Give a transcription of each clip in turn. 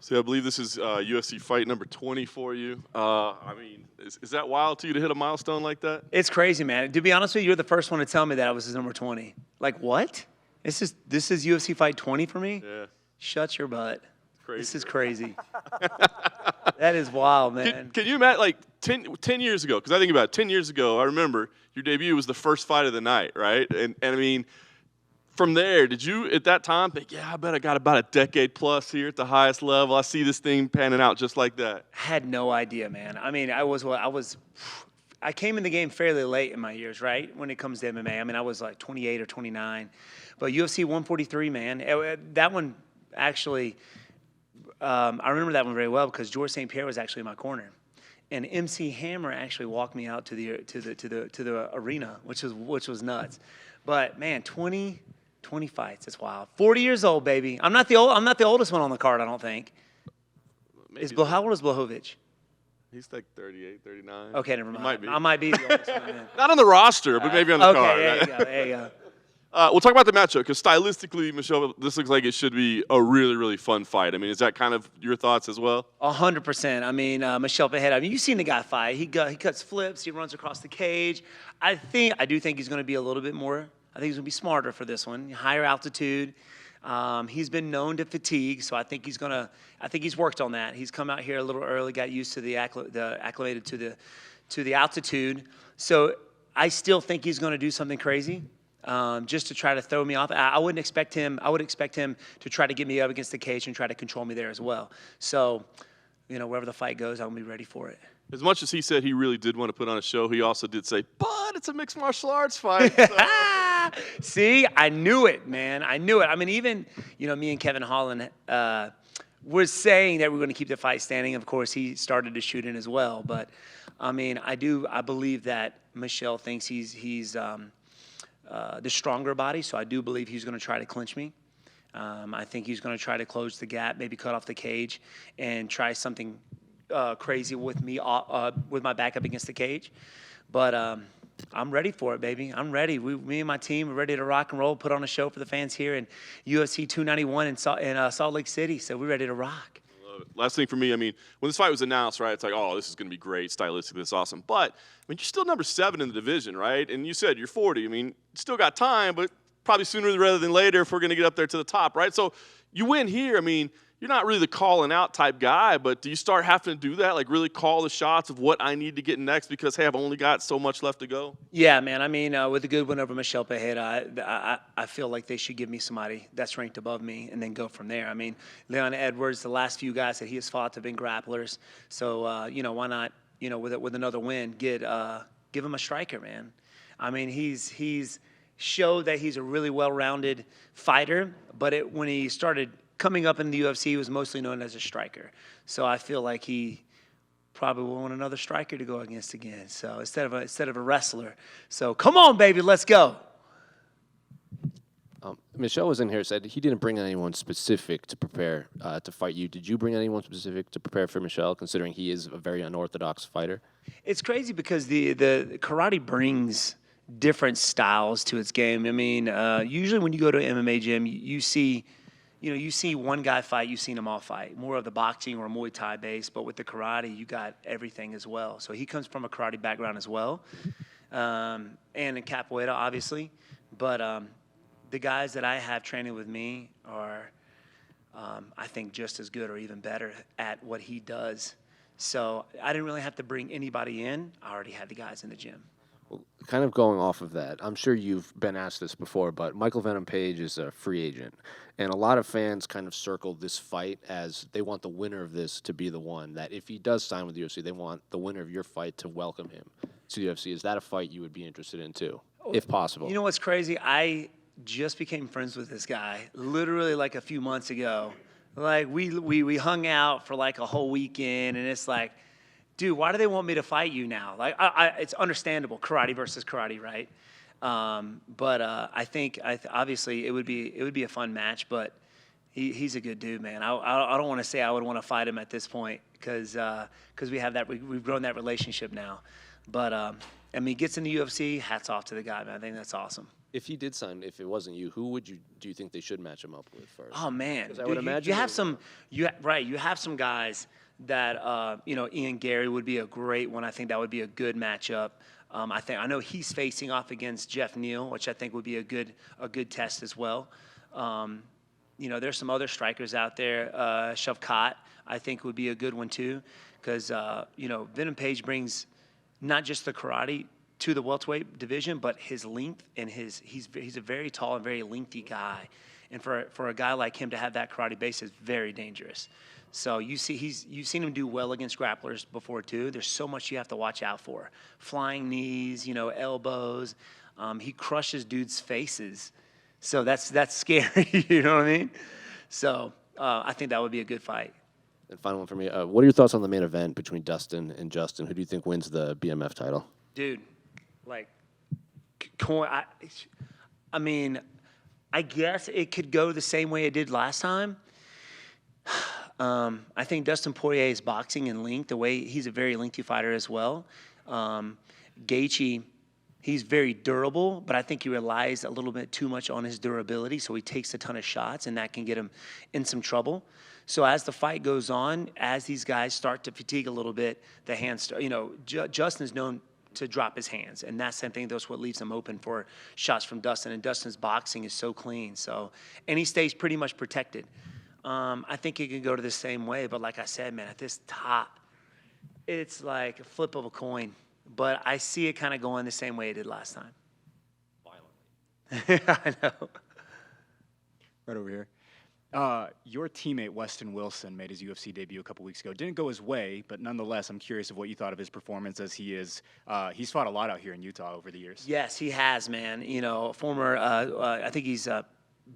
So I believe this is UFC fight number 20 for you. I mean, is that wild to you to hit a milestone like that? It's crazy, man. To be honest with you, you're the first one to tell me that I was his number 20. Like, what? This is UFC fight 20 for me? Yeah. Shut your butt. Crazy. This is crazy. That is wild, man. Can you imagine, like, 10 years ago, because I think about it, 10 years ago, I remember your debut was the first fight of the night, right? And I mean, from there, did you at that time think, yeah, I bet I got about a decade plus here at the highest level. I see this thing panning out just like that. Had no idea, man. I mean, I came in the game fairly late in my years, right? When it comes to MMA. I mean, I was like 28 or 29. But UFC 143, man, that one actually, I remember that one very well because George St. Pierre was actually in my corner. And MC Hammer actually walked me out to the arena, which was nuts. But man, 20 fights, it's wild. 40 years old, baby. I'm not the oldest one on the card, I don't think. How old is Blachowicz? He's like 38, 39. Okay, never mind. He might be. I might be the oldest one then. Not on the roster, but maybe on the card. Okay, there you go. We'll talk about the matchup because stylistically, Michel, this looks like it should be a really, really fun fight. I mean, is that kind of your thoughts as well? 100%. I mean, Michel Pereira. I mean, you've seen the guy fight. He cuts flips. He runs across the cage. I do think he's going to be a little bit more. I think he's going to be smarter for this one. Higher altitude. He's been known to fatigue, so I think he's worked on that. He's come out here a little early, got used to acclimated to the altitude. So I still think he's going to do something crazy. Just to try to throw me off. I wouldn't expect him. I would expect him to try to get me up against the cage and try to control me there as well. So, wherever the fight goes, I'll be ready for it. As much as he said he really did want to put on a show, he also did say, but it's a mixed martial arts fight. So. See, I knew it, man. I knew it. I mean, even, me and Kevin Holland were saying that we were going to keep the fight standing. Of course, he started to shoot in as well. But, I mean, I believe that Michel thinks he's the stronger body, so I do believe he's going to try to clinch me. I think he's going to try to close the gap, maybe cut off the cage, and try something crazy with me, with my back up against the cage. But I'm ready for it, baby. I'm ready. Me and my team are ready to rock and roll, put on a show for the fans here in UFC 291 in Salt Lake City, so we're ready to rock. Last thing for me, I mean, when this fight was announced, right, it's like, oh, this is going to be great, stylistically, this is awesome. But, I mean, you're still number 7 in the division, right? And you said you're 40. I mean, still got time, but probably sooner rather than later if we're going to get up there to the top, right? So you win here. I mean, you're not really the calling out type guy, but do you start having to do that, like really call the shots of what I need to get next because, hey, I've only got so much left to go? Yeah, man. I mean, with a good win over Michel Pereira, I feel like they should give me somebody that's ranked above me and then go from there. I mean, Leon Edwards, the last few guys that he has fought have been grapplers. So, why not, with another win, give him a striker, man. I mean, he's showed that he's a really well-rounded fighter, but when he started coming up in the UFC, he was mostly known as a striker. So I feel like he probably will want another striker to go against again. So instead of a wrestler. So come on, baby, let's go. Michel was in here, said he didn't bring anyone specific to prepare to fight you. Did you bring anyone specific to prepare for Michel, considering he is a very unorthodox fighter? It's crazy because the karate brings different styles to its game. I mean, usually when you go to an MMA gym, you see one guy fight, you've seen them all fight. More of the boxing or Muay Thai base, but with the karate, you got everything as well. So he comes from a karate background as well, and in capoeira, obviously. But the guys that I have training with me are, I think, just as good or even better at what he does. So I didn't really have to bring anybody in. I already had the guys in the gym. Kind of going off of that, I'm sure you've been asked this before, but Michael Venom Page is a free agent. And a lot of fans kind of circle this fight as they want the winner of this to be the one, that if he does sign with the UFC, they want the winner of your fight to welcome him to the UFC. Is that a fight you would be interested in too, if possible? You know what's crazy? I just became friends with this guy literally like a few months ago. Like we hung out for like a whole weekend, and it's like, dude, why do they want me to fight you now? Like, it's understandable, karate versus karate, right? But I think obviously it would be a fun match. But he's a good dude, man. I don't want to say I would want to fight him at this point because we've grown that relationship now. But I mean, gets in the UFC, hats off to the guy, man. I think that's awesome. If he did sign, if it wasn't you, who do you think they should match him up with first? Oh man, 'Cause I would imagine you have they- some. You have some guys that Ian Gary would be a great one. I think that would be a good matchup. I know he's facing off against Jeff Neal, which I think would be a good test as well. There's some other strikers out there. Shavkat, I think, would be a good one too, because Venom Page brings not just the karate to the welterweight division, but his length and he's a very tall and very lengthy guy, and for a guy like him to have that karate base is very dangerous. So you've seen him do well against grapplers before too. There's so much you have to watch out for: flying knees, elbows. He crushes dudes' faces, so that's scary. You know what I mean? So I think that would be a good fight. And final one for me. What are your thoughts on the main event between Dustin and Justin? Who do you think wins the BMF title? Dude, like, I mean, I guess it could go the same way it did last time. I think Dustin Poirier's boxing and length, the way he's a very lengthy fighter as well. Gaethje, he's very durable, but I think he relies a little bit too much on his durability, so he takes a ton of shots, and that can get him in some trouble. So as the fight goes on, as these guys start to fatigue a little bit, the hands, Justin's known to drop his hands, and that's something that's what leaves him open for shots from Dustin. And Dustin's boxing is so clean, and he stays pretty much protected. I think it can go to the same way, but like I said, man, at this top, it's like a flip of a coin. But I see it kind of going the same way it did last time. Violently. I know. Right over here. Your teammate, Weston Wilson, made his UFC debut a couple weeks ago. Didn't go his way, but nonetheless, I'm curious of what you thought of his performance, as he's fought a lot out here in Utah over the years. Yes, he has, man. Former, I think he's a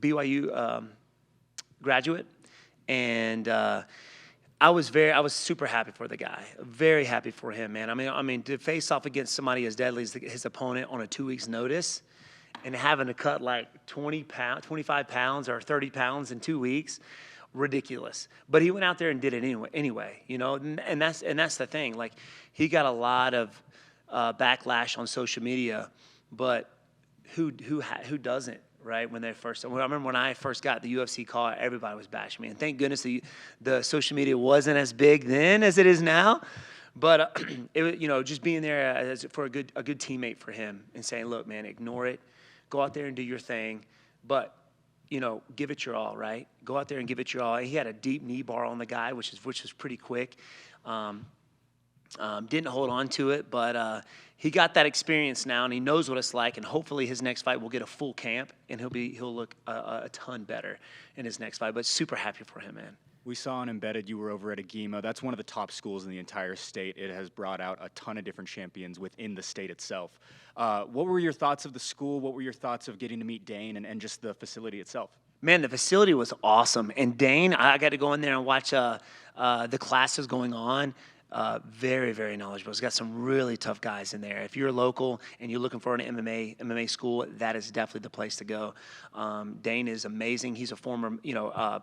BYU graduate, and I was super happy for the guy. Very happy for him, man. I mean, to face off against somebody as deadly as his opponent on a 2 weeks' notice, and having to cut like 25 pounds or 30 pounds in 2 weeks, ridiculous. But he went out there and did it anyway, and that's the thing. Like, he got a lot of backlash on social media, but who doesn't, right? I remember when I first got the UFC call, everybody was bashing me, and thank goodness the social media wasn't as big then as it is now. But just being there for a good teammate for him and saying, look, man, ignore it. Go out there and do your thing, but give it your all, right? Go out there and give it your all. He had a deep knee bar on the guy, which was pretty quick. Didn't hold on to it, but he got that experience now, and he knows what it's like. And hopefully, his next fight will get a full camp, and he'll look a ton better in his next fight. But super happy for him, man. We saw on Embedded you were over at Agema. That's one of the top schools in the entire state. It has brought out a ton of different champions within the state itself. What were your thoughts of the school? What were your thoughts of getting to meet Dane and just the facility itself? Man, the facility was awesome. And Dane, I got to go in there and watch the classes going on. Very, very knowledgeable. He's got some really tough guys in there. If you're local and you're looking for an MMA school, that is definitely the place to go. Dane is amazing. He's a former,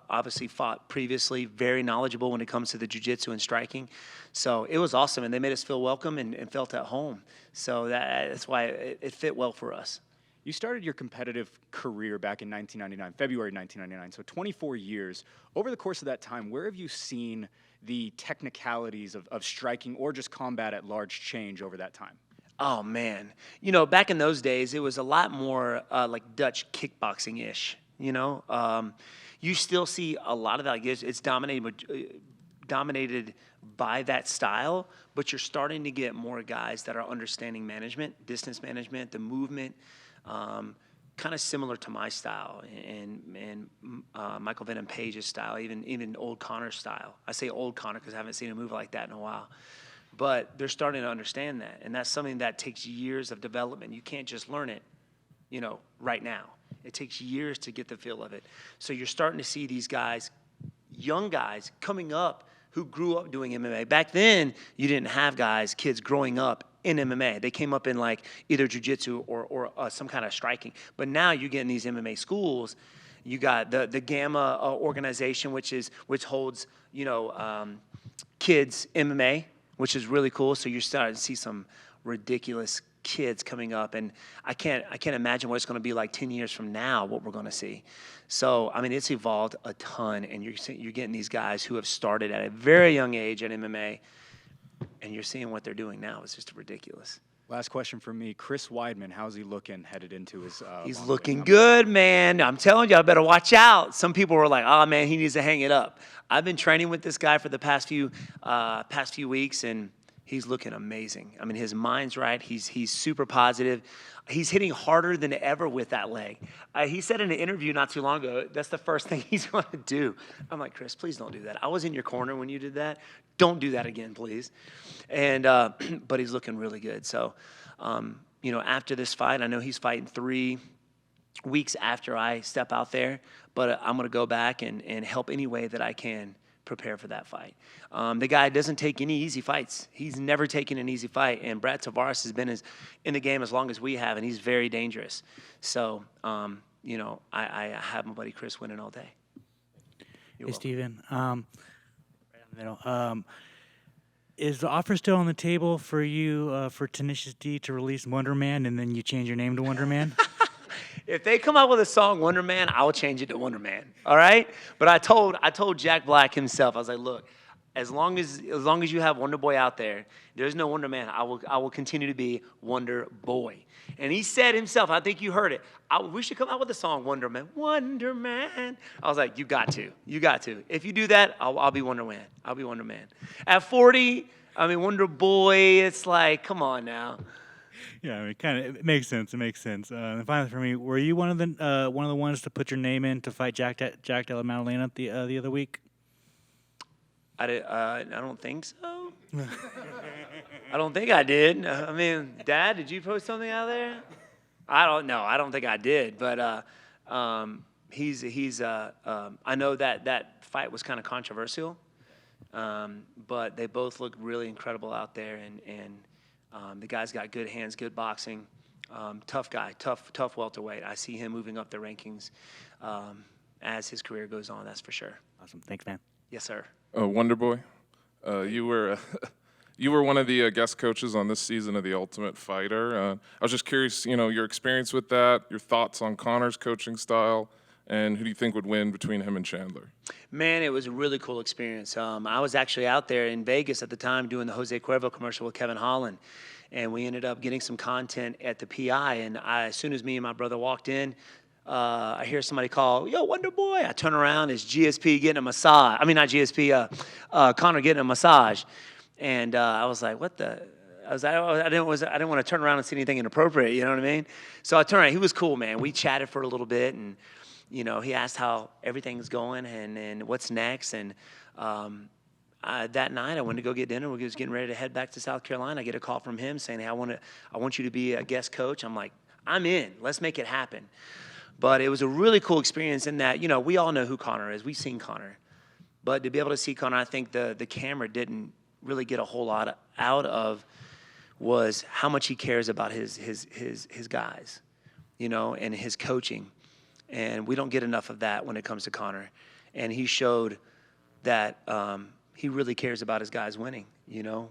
obviously fought previously, very knowledgeable when it comes to the jiu-jitsu and striking. So it was awesome, and they made us feel welcome and felt at home. So that's why it fit well for us. You started your competitive career back in 1999, February 1999, so 24 years. Over the course of that time, where have you seen the technicalities of striking or just combat at large change over that time? Oh, man. Back in those days, it was a lot more like Dutch kickboxing-ish, You still see a lot of that. It's dominated by that style, but you're starting to get more guys that are understanding management, distance management, the movement, kind of similar to my style and Michael Venom Page's style, even old Connor's style. I say old Connor because I haven't seen him move like that in a while. But they're starting to understand that, and that's something that takes years of development. You can't just learn it, right now. It takes years to get the feel of it. So you're starting to see these guys, young guys, coming up who grew up doing MMA. Back then, you didn't have kids growing up in MMA. They came up in like either jiu-jitsu or some kind of striking. But now you get in these MMA schools. You got the Gamma organization, which holds kids MMA, which is really cool. So you're starting to see some ridiculous kids coming up, and I can't imagine what it's going to be like 10 years from now, what we're going to see. So, I mean, it's evolved a ton, and you're getting these guys who have started at a very young age at MMA, and you're seeing what they're doing now. It's just ridiculous. Last question for me. Chris Weidman, how's he looking headed into his He's long looking wait? good, man. I'm telling you, I better watch out. Some people were like, oh, man, he needs to hang it up. I've been training with this guy for the past few weeks, and he's looking amazing. I mean, his mind's right. He's super positive. He's hitting harder than ever with that leg. He said in an interview not too long ago, that's the first thing he's going to do. I'm like, Chris, please don't do that. I was in your corner when you did that. Don't do that again, please. And but he's looking really good. So, after this fight, I know he's fighting 3 weeks after I step out there, but I'm going to go back and help any way that I can prepare for that fight. The guy doesn't take any easy fights. He's never taken an easy fight, and Brad Tavares has been in the game as long as we have, and he's very dangerous. So, I have my buddy Chris winning all day. Hey, Stephen. Right in the middle. Is the offer still on the table for you for Tenacious D to release Wonder Man, and then you change your name to Wonder Man? If they come out with a song Wonder Man, I will change it to Wonder Man. All right? But I told Jack Black himself, I was like, look, as long as you have Wonder Boy out there, there's no Wonder Man. I will continue to be Wonder Boy. And he said himself, I think you heard it, we should come out with a song, Wonder Man. Wonder Man. I was like, you got to. If you do that, I'll be Wonder Man. I'll be Wonder Man. At 40, I mean, Wonder Boy, it's like, come on now. Yeah, I mean, it makes sense. It makes sense. And finally, for me, were you one of the ones to put your name in to fight Jack Della Maddalena the other week? I don't think so. I don't think I did. I mean, Dad, did you post something out there? I don't know. I don't think I did. But he's. I know that fight was kind of controversial, but they both look really incredible out there, and the guy's got good hands, good boxing, tough guy, tough welterweight. I see him moving up the rankings as his career goes on. That's for sure. Awesome. Thanks, man. Yes, sir. Wonder Boy, you were one of the guest coaches on this season of The Ultimate Fighter. I was just curious, your experience with that, your thoughts on Conor's coaching style, and who do you think would win between him and Chandler? Man, it was a really cool experience. I was actually out there in Vegas at the time doing the Jose Cuervo commercial with Kevin Holland, and we ended up getting some content at the PI. And as soon as me and my brother walked in, I hear somebody call, "Yo, Wonder Boy!" I turn around, it's GSP getting a massage. I mean, not GSP, Conor getting a massage, and I was like, "What the?" I didn't want to turn around and see anything inappropriate. You know what I mean? So I turned around. He was cool, man. We chatted for a little bit, and he asked how everything's going and what's next. And that night, I went to go get dinner. We was getting ready to head back to South Carolina. I get a call from him saying, "Hey, I want you to be a guest coach." I'm like, "I'm in. Let's make it happen." But it was a really cool experience in that, we all know who Conor is. We've seen Conor. But to be able to see Conor, I think the camera didn't really get a whole lot out of was how much he cares about his guys, and his coaching. And we don't get enough of that when it comes to Conor. And he showed that he really cares about his guys winning,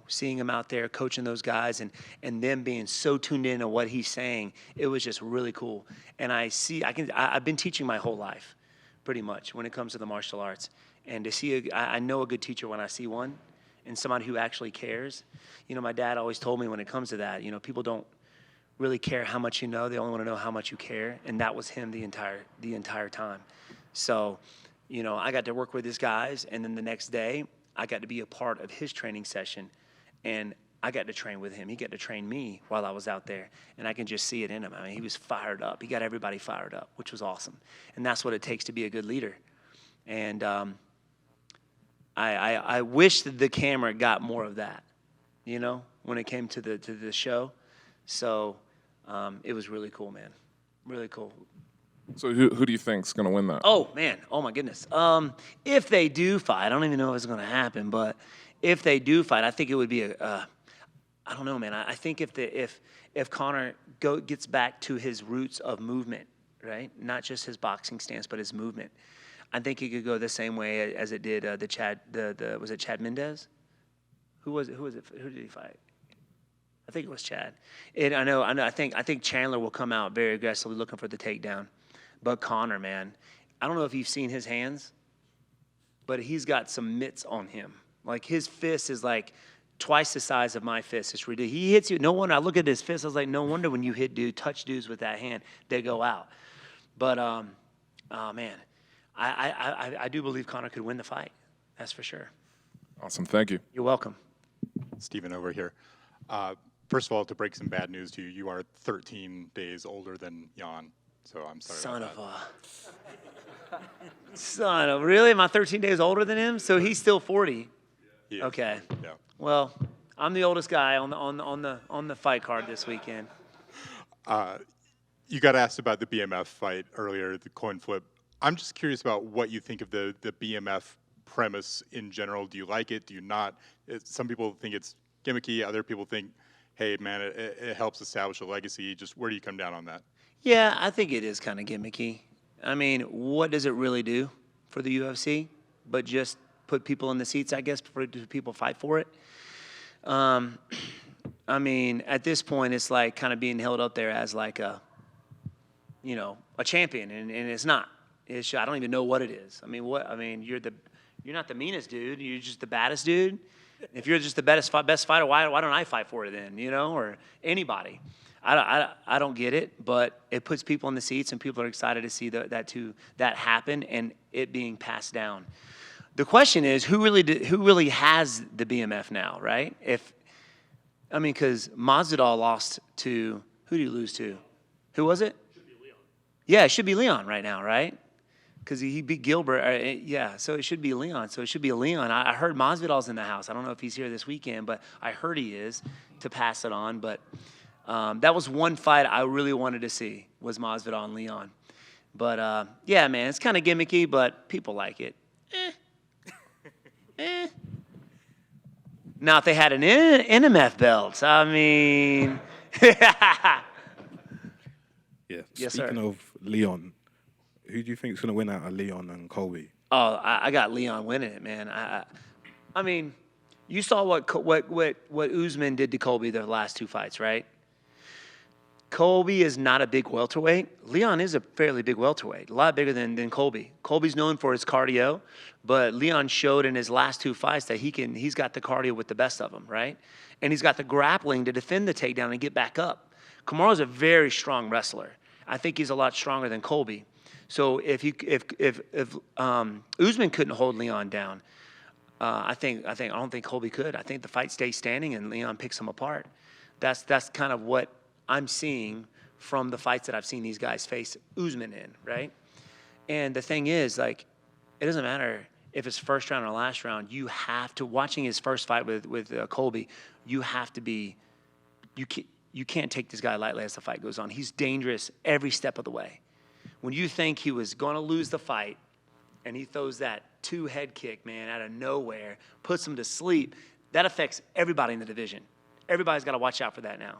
seeing him out there coaching those guys and them being so tuned in to what he's saying. It was just really cool. And I've been teaching my whole life pretty much when it comes to the martial arts. And to see, I know a good teacher when I see one and somebody who actually cares. My dad always told me when it comes to that, people don't really care how much you know. They only want to know how much you care. And that was him the entire time. So, I got to work with his guys. And then the next day, I got to be a part of his training session, and I got to train with him. He got to train me while I was out there, and I can just see it in him. I mean, he was fired up. He got everybody fired up, which was awesome. And that's what it takes to be a good leader. And I wish that the camera got more of that, when it came to the show. So it was really cool, man. Really cool. So who do you think's going to win that? Oh, man. Oh, my goodness. If they do fight, I don't even know if it's going to happen, but if they do fight, I think it would be I don't know, man. I think if Conor gets back to his roots of movement, right? Not just his boxing stance, but his movement. I think he could go the same way as it did was it Chad Mendez? Who was it? Who did he fight? think it was Chad. And I know. I think Chandler will come out very aggressively looking for the takedown. But Conor, man, I don't know if you've seen his hands, but he's got some mitts on him. Like his fist is like twice the size of my fist. It's ridiculous. He hits you. No wonder. I look at his fist. I was like, no wonder when you touch dudes with that hand, they go out. But oh man, I do believe Conor could win the fight. That's for sure. Awesome. Thank you. You're welcome. Stephen over here. First of all, to break some bad news to you, you are 13 days older than Jan. So I'm sorry. Son about of a. Son of, really? Am I 13 days older than him? So he's still 40. He is. Okay. Yeah. Well, I'm the oldest guy on the fight card this weekend. You got asked about the BMF fight earlier, the coin flip. I'm just curious about what you think of the BMF premise in general. Do you like it? Do you not? Some people think it's gimmicky. Other people think, hey, man, it helps establish a legacy. Just where do you come down on that? Yeah, I think it is kind of gimmicky. I mean, what does it really do for the UFC? But just put people in the seats, I guess, for people fight for it. I mean, at this point, it's like kind of being held up there as like a champion, and it's not. I don't even know what it is. I mean, you're not the meanest dude. You're just the baddest dude. If you're just the best fighter, why don't I fight for it then? Or anybody. I don't get it, but it puts people in the seats, and people are excited to see that happen and it being passed down. The question is, who really has the BMF now, right? Because Masvidal lost to, who did he lose to? Who was it? Should be Leon. Yeah, it should be Leon right now, right? Because he beat Gilbert. Yeah, so it should be Leon. So it should be a Leon. I heard Masvidal's in the house. I don't know if he's here this weekend, but I heard he is, to pass it on. But that was one fight I really wanted to see, was Masvidal and Leon. But, yeah, man, it's kind of gimmicky, but people like it. Now, if they had an NMF belt, I mean... Yeah, Yes, speaking sir. of Leon, who do you think is going to win out of Leon and Colby? Oh, I got Leon winning it, man. I mean, you saw what Usman did to Colby the last two fights, right? Colby is not a big welterweight. Leon is a fairly big welterweight, a lot bigger than Colby. Colby's known for his cardio, but Leon showed in his last two fights that he's got the cardio with the best of them, right? And he's got the grappling to defend the takedown and get back up. Kamaru's a very strong wrestler. I think he's a lot stronger than Colby. So if Usman couldn't hold Leon down, I don't think Colby could. I think the fight stays standing and Leon picks him apart. That's kind of what I'm seeing from the fights that I've seen these guys face Usman in, right? And the thing is, like, it doesn't matter if it's first round or last round. You have to, watching his first fight with Colby, you have to be, you can't take this guy lightly as the fight goes on. He's dangerous every step of the way. When you think he was going to lose the fight and he throws that two-head kick, man, out of nowhere, puts him to sleep, that affects everybody in the division. Everybody's got to watch out for that now,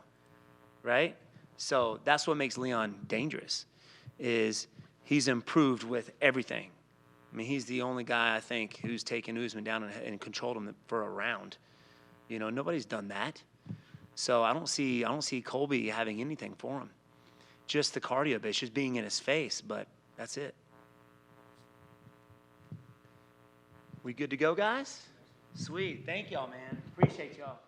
right? So that's what makes Leon dangerous, is he's improved with everything. I mean, he's the only guy, I think, who's taken Usman down and controlled him for a round. Nobody's done that. So I don't see Colby having anything for him. Just the cardio bitch, just being in his face, but that's it. We good to go, guys? Sweet. Thank y'all, man. Appreciate y'all.